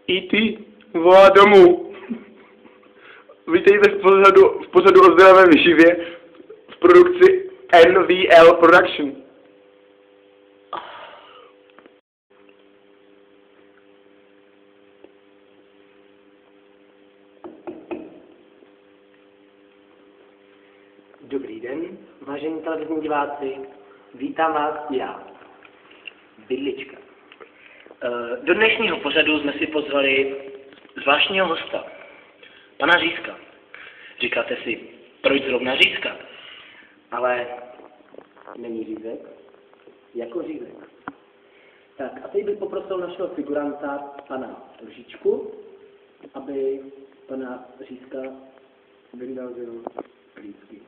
E.T. volá domů. Vítejte v pořadu o zdravé vyživě v produkci NVL Production. Dobrý den, vážení televizní diváci, vítám vás já, Bydlička. Do dnešního pořadu jsme si pozvali zvláštního hosta, pana Řízka. Říkáte si, proč zrovna Řízka? Ale není Řízek, jako Řízek. Tak a teď bych poprosil našeho figuranta, pana Lžičku, aby pana Řízka vyndal lídsky.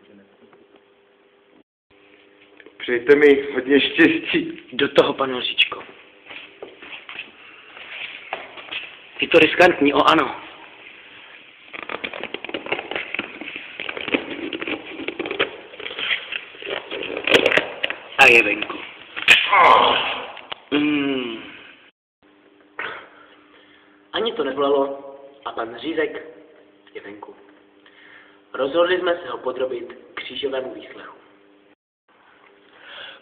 Přejte mi hodně štěstí. Do toho, pane Lžičko. Je to riskantní, ano. A je venku. Ani to nebolelo a pan Řízek je venku. Rozhodli jsme se ho podrobit křížovému výslechu.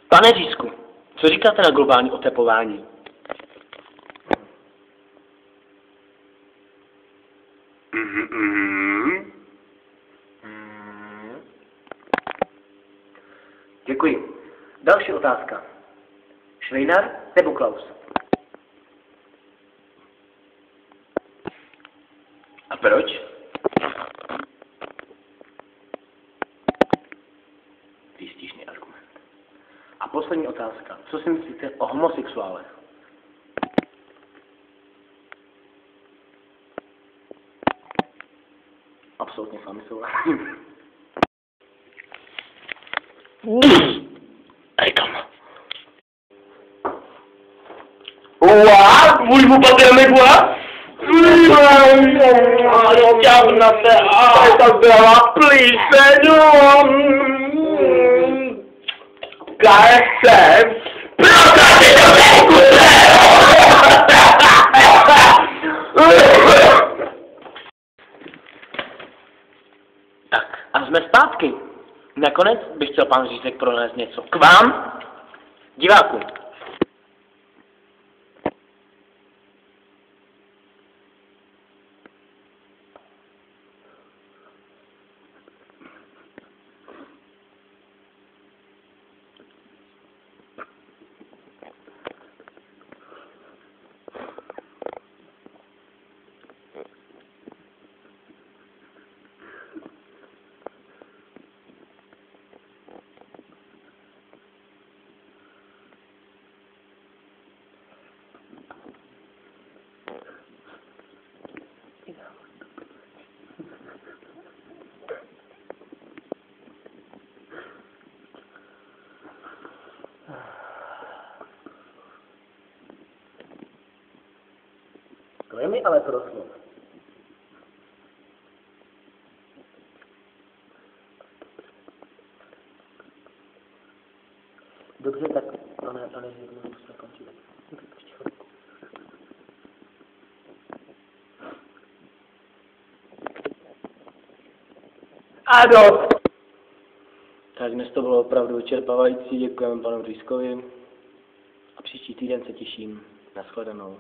Pane Řízku, co říkáte na globální oteplování? Děkuji. Další otázka. Švejnar nebo Klaus? A proč? Výstižný argument. A poslední otázka. Co si myslíte o homosexuálech? Absolutně s vámi souhlasím. Reklama. What? Můj paternek what? Ťavna se, ale ta byla plíseň. KSM. Proto si to Tak, a jsme zpátky. Nakonec bych chtěl pan Řízek pronést něco k vám, divákům. To je mi ale proslov. Dobře, tak pane Řízek, musíme končit. Ano. Tak dnes to bylo opravdu vyčerpávající, děkujeme panu Řízkovi a příští týden se těším. Nashledanou.